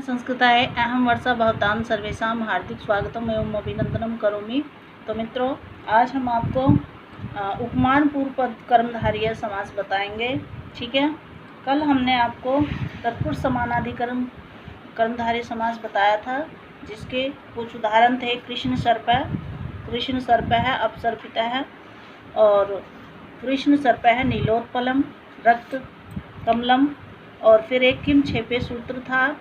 संस्कृताय अहम वर्षा भवतां सर्वेषां हार्दिक स्वागतम एवं अभिनंदनम करोमि। तो मित्रों, आज हम आपको उपमान पूर्व पद कर्मधारय समास बताएंगे। ठीक है, कल हमने आपको तत्पुरुष समानाधिकरण कर्मधारय समास बताया था, जिसके कुछ उदाहरण थे। कृष्ण सर्प है, अपसर्पित है, और कृष्ण सर्प है नीलोत्पलम रक्त कमलम। और फिर एक किम छेपे सूत्र था,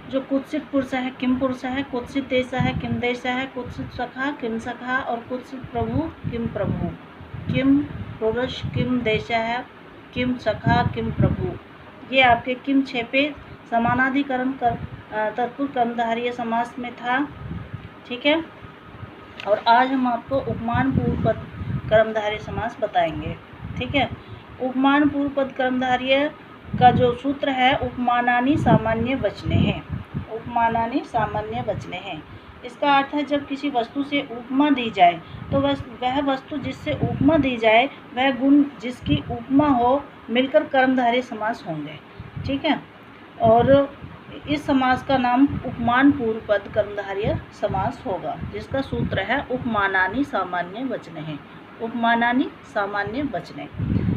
जो कुत्सित पुरुष है किम पुरुष है, कुत्सित देश है किम देश है, कुत्सित सखा किम सखा, और कुत्सित प्रभु किम प्रभु। किम पुरुष किम देश है, किम सखा किम प्रभु। ये आपके किम छेपे समानाधिकरण तत्पुरुष कर्मधारय समास में था। ठीक है, और आज हम आपको उपमान पूर्व पद कर्मधारय समास बताएंगे। ठीक है, उपमान पूर्व पद कर्मधारय का जो सूत्र है, उपमानानि सामान्य वचने हैं। उपमानानि सामान्य वचने हैं, इसका अर्थ है जब किसी वस्तु से उपमा दी जाए तो वह वस्तु जिससे उपमा दी जाए वह गुण जिसकी उपमा हो मिलकर कर्मधारय समास होंगे। ठीक है, और इस समास का नाम उपमान पूर्व पद कर्मधारय समास होगा, जिसका सूत्र है उपमानानि सामान्य वचने हैं। उपमानानि सामान्य वचने।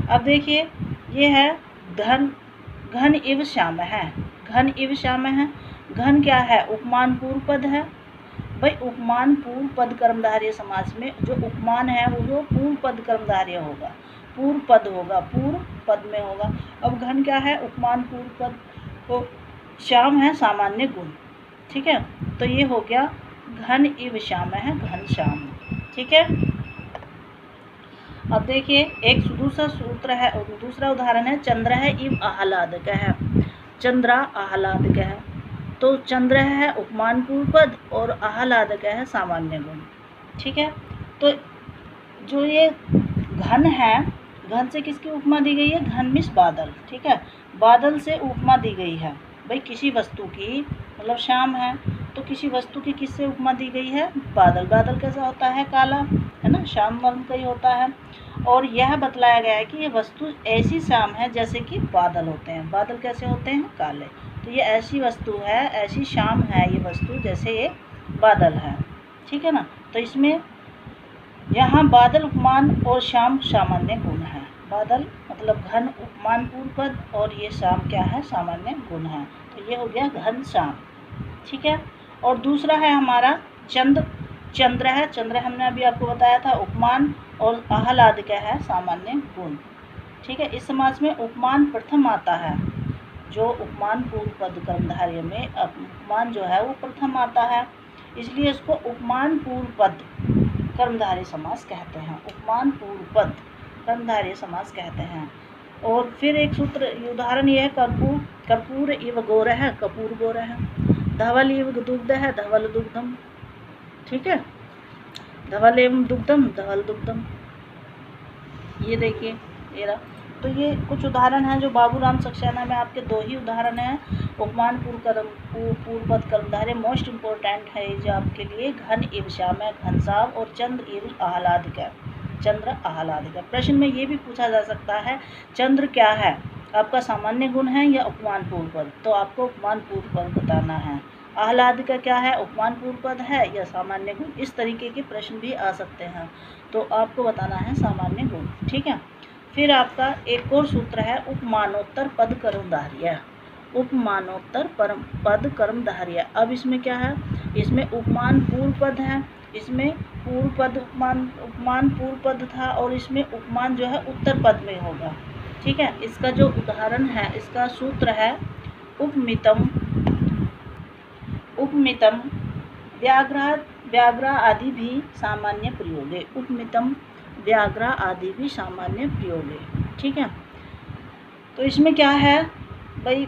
अब देखिए, ये है घन इव श्याम है। घन इव श्याम है। घन क्या है? उपमान पूर्व पद है। भाई, उपमान पूर्व पद कर्मधारय समास में जो उपमान है वो पूर्व पद कर्मधारय होगा, पूर्व पद होगा, पूर्व पद में होगा। अब घन क्या है? उपमान पूर्व पद। तो श्याम है सामान्य गुण। ठीक है, तो ये हो गया घन इव श्याम है, घन श्याम। ठीक है, अब देखिए एक दूसरा सूत्र है, दूसरा उदाहरण है, चंद्र है इव आह्लादक है। चंद्रा आह्लादक है। तो चंद्र है उपमान पूर्व पद और आह्लादक है सामान्य गुण। ठीक है, तो जो ये घन है, घन से किसकी उपमा दी गई है? घन मीन्स बादल। ठीक है, बादल से उपमा दी गई है। भाई, किसी वस्तु की, मतलब श्याम है तो किसी वस्तु की किससे उपमा दी गई है? बादल। बादल कैसा होता है? काला, है ना, श्याम वर्ण का ही होता है। और यह बतलाया गया है कि ये वस्तु ऐसी श्याम है जैसे कि बादल होते हैं। बादल कैसे होते हैं? काले। तो ये ऐसी वस्तु है, ऐसी श्याम है ये वस्तु जैसे ये बादल है। ठीक है ना, तो इसमें यहाँ बादल उपमान और श्याम सामान्य गुण है। बादल मतलब घन उपमान पूर्व पद और ये श्याम क्या है? सामान्य गुण है। तो ये हो गया घन श्याम। ठीक है, और दूसरा है हमारा चंद्र है। चंद्र हमने अभी आपको बताया था उपमान, और आह्लादक है सामान्य गुण। ठीक है, इस समास में उपमान प्रथम आता है। जो उपमान पूर्व पद कर्मधारय में उपमान जो है वो प्रथम आता है, इसलिए इसको उपमान पूर्व पद कर्मधारय समास कहते हैं। उपमान पूर्व पद कर्मधारय समास कहते हैं। और फिर एक सूत्र उदाहरण ये है, कर्पूर इव गौर है, कपूर गौर है। धवल इव दुग्ध है, धवल दुग्धम। ठीक है, धवल एवं दुग्धम, धवल दुग्धम। ये देखिए ये रहा। तो ये कुछ उदाहरण हैं जो बाबूराम सक्सेना में आपके दो ही उदाहरण हैं। उपमान पूर्व पद कर्मधारय मोस्ट इम्पोर्टेंट है जो आपके लिए। घन इव श्याम है, घनश्याम, और चंद्र इव आह्लादक है, चंद्र आह्लादक है। प्रश्न में ये भी पूछा जा सकता है, चंद्र क्या है? आपका सामान्य गुण है या उपमान पूर्व पद? तो आपको उपमान पूर्व पद बताना है। आह्लादक क्या है? उपमान पूर्व पद है या सामान्य गुण? इस तरीके के प्रश्न भी आ सकते हैं, तो आपको बताना है सामान्य गुण। ठीक है, फिर आपका एक और सूत्र है उपमानोत्तर पद कर्मधारय। उपमानोत्तर पद कर्मधारय। अब इसमें क्या है? इसमें उपमान पूर्व पद है, इसमें पूर्व पद उपमान पूर्व पद था, और इसमें उपमान जो है उत्तर पद में होगा। ठीक है, इसका जो उदाहरण है, इसका सूत्र है उपमितम व्याघ्र आदि भी सामान्य प्रयोगे। उपमितम व्याघ्र आदि भी सामान्य प्रयोगे। ठीक है, तो इसमें क्या है भाई,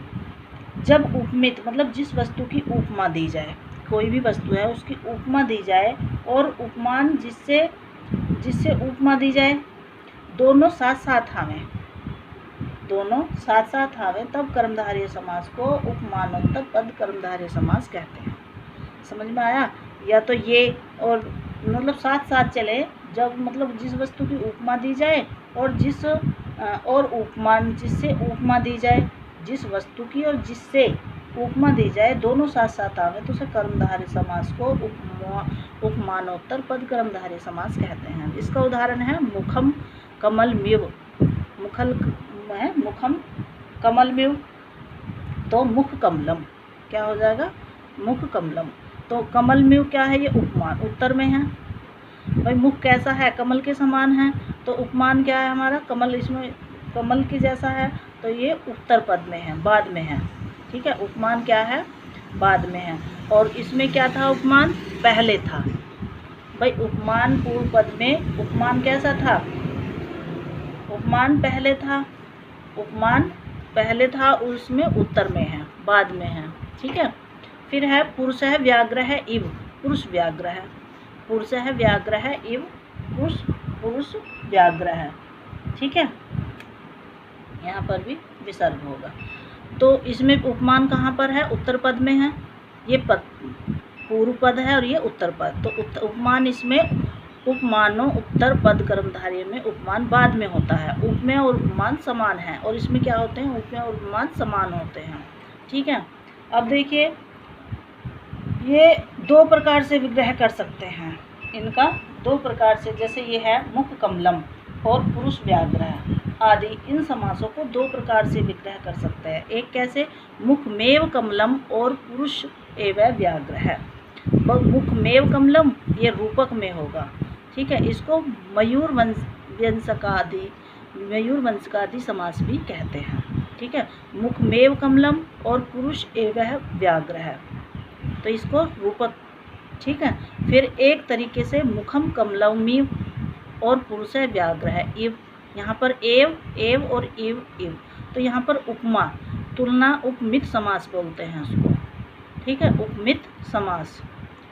जब उपमित मतलब जिस वस्तु की उपमा दी जाए, कोई भी वस्तु है उसकी उपमा दी जाए, और उपमान जिससे उपमा दी जाए दोनों साथ साथ आवे, तब कर्मधारय समास को उपमानोत्तर पद कर्मधारय समास कहते हैं। समझ में आया? या तो ये और मतलब साथ साथ चले, जब मतलब जिस वस्तु की उपमा दी जाए और उपमान जिससे उपमा दी जाए, जिस वस्तु की और जिससे उपमा दी जाए, दोनों साथ साथ आवे तो उसे कर्मधारय समास को उपमानोत्तर पद कर्मधारय समास कहते हैं। इसका उदाहरण है मुखम कमलमिव, मुखम कमलमिव, तो मुख कमलम क्या हो जाएगा, मुख कमलम। तो कमलमिव क्या है, ये उपमान उत्तर में है। भाई मुख कैसा है, कमल के समान है, तो उपमान क्या है हमारा, कमल, इसमें कमल के जैसा है, तो ये उत्तर पद में है, बाद में है। ठीक है, उपमान क्या है, बाद में है। और इसमें क्या था, उपमान पहले था। भाई उपमान पूर्व पद में उपमान कैसा था, उपमान पहले था, उपमान पहले था, उसमें उत्तर में है, बाद में है। ठीक है, फिर है पुरुषः व्याघ्रः इव, पुरुष व्याघ्र है, पुरुषः व्याघ्रः इव, पुरुष व्याघ्र है। ठीक है, यहाँ पर भी विसर्ग होगा। तो इसमें उपमान कहाँ पर है, उत्तर पद में है। ये पद पूर्व पद है और ये उत्तर पद, तो उपमान इसमें उपमानो उत्तर पद कर्मधारय में उपमान बाद में होता है। उपमेय और उपमान समान है, और इसमें क्या होते हैं, उपमेय और उपमान समान होते हैं। ठीक है, अब देखिए ये दो प्रकार से विग्रह कर सकते हैं, इनका दो प्रकार से, जैसे ये है मुख कमलम और पुरुष व्याघ्र आदि, इन समासों को दो प्रकार से विग्रह कर सकते हैं। एक कैसे, मुखमेव कमलम और पुरुष एवं व्याघ्र है। मुखमेव कमलम ये रूपक में होगा। ठीक है, इसको मयूर वंशकादि समास भी कहते हैं। ठीक है, मुखमेव कमलम और पुरुष एवं व्याघ्र है, तो इसको रूपक। ठीक है, फिर एक तरीके से मुखम कमलमिव और पुरुष व्याघ्र है इव, यहाँ पर एव और इव, तो यहाँ पर उपमा, तुलना, उपमित समास बोलते हैं उसको। ठीक है, उपमित समास,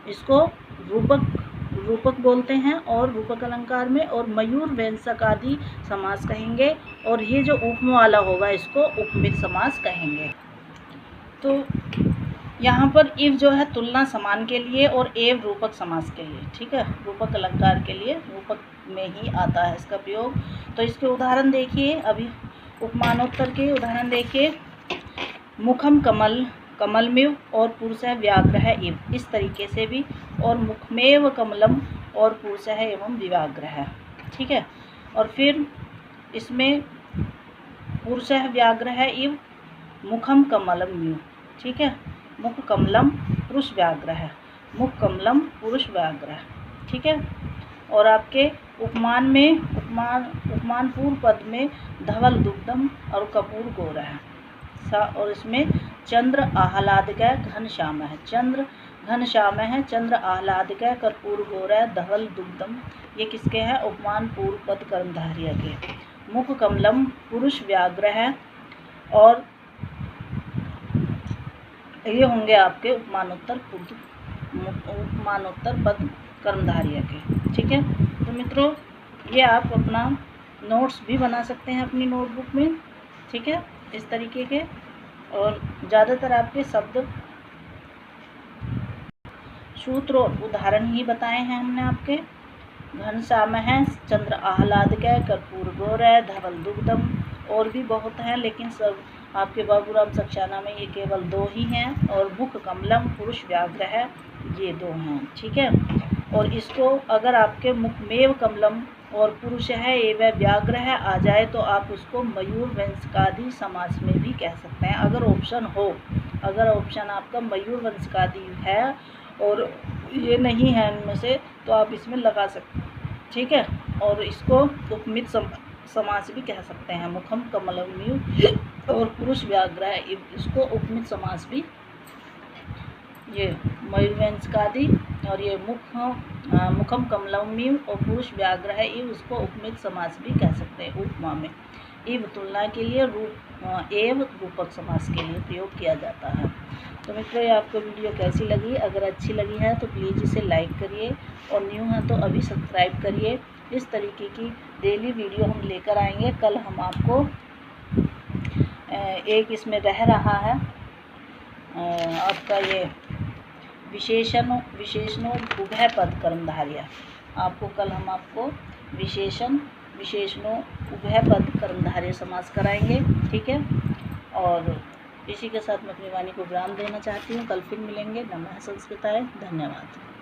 इसको रूपक बोलते हैं और रूपक अलंकार में, और मयूर व्यंजकादि समास कहेंगे, और ये जो उपमा वाला होगा इसको उपमित समास कहेंगे। तो यहाँ पर इव जो है तुलना समान के लिए और एव रूपक समास के लिए। ठीक है, रूपक अलंकार के लिए रूपक में ही आता है इसका प्रयोग। तो इसके उदाहरण देखिए, अभी उपमानोत्तर के उदाहरण देखिए, मुखम कमलमिव और पुरुषः व्याघ्रः इव, इस तरीके से भी, और मुखमेव कमलम और पुरुषः एवं व्याघ्रः। ठीक है, और फिर इसमें पुरुषः व्याघ्रः इव मुखम कमलमिव। ठीक है, मुख कमलम पुरुष व्याघ्रः, मुख कमलम पुरुष व्याघ्रः। ठीक है, और आपके उपमान में उपमान पूर्व पद में धवल दुग्धम और कपूर गोरा है, और इसमें चंद्र आह्लादकः घनश्याम है, चंद्र घनश्याम है, चंद्र आह्लादकः कर्पूर गोरा धवल दुग्धम, ये किसके हैं, उपमान पूर्व पद कर्मधारय के। मुख कमलम पुरुष व्याघ्र है, और ये होंगे आपके उपमानोत्तर पद कर्मधारय के। ठीक है, तो मित्रों ये आप अपना नोट्स भी बना सकते हैं अपनी नोटबुक में। ठीक है, इस तरीके के, और ज़्यादातर आपके शब्द सूत्र और उदाहरण ही बताए हैं हमने आपके। घनश्याम है, चंद्र आह्लादकः कर्पूर गोरा धवल दुग्धम, और भी बहुत हैं, लेकिन सब आपके बाबूराम सक्सेना में ये केवल दो ही हैं, और मुख कमलम पुरुष व्याघ्र है, ये दो हैं। ठीक है, और इसको अगर आपके मुखमेव कमलम और पुरुष है एवं व्याघ्र है आ जाए तो आप उसको मयूर वंशकादि समास में भी कह सकते हैं, अगर ऑप्शन हो। अगर ऑप्शन आपका मयूर वंशकादि है और ये नहीं है इनमें से, तो आप इसमें लगा सकते हैं। ठीक है, और इसको उपमित समास भी कह सकते हैं, मुखम कमलमिव और पुरुष व्याघ्र है, इसको उपमित समास भी, ये मयूरवंशकादि और ये मुखम कमलमिव और पुरुष व्याघ्र है, ये उसको उपमित समास भी कह सकते हैं। उपमा में इव तुलना के लिए, एव रूपक समास के लिए प्रयोग किया जाता है। तो मित्रों ये आपको वीडियो कैसी लगी, अगर अच्छी लगी है तो प्लीज़ इसे लाइक करिए, और न्यू है तो अभी सब्सक्राइब करिए। इस तरीके की डेली वीडियो हम लेकर आएंगे। कल हम आपको एक इसमें रह रहा है आपका ये विशेषणों उभय पद कर्मधारय, आपको कल हम आपको विशेषणों उभय पद कर्मधारय समास कराएंगे। ठीक है, और इसी के साथ मैं अपनी वाणी को विराम देना चाहती हूँ। कल फिर मिलेंगे। नमः संस्कृताय। धन्यवाद।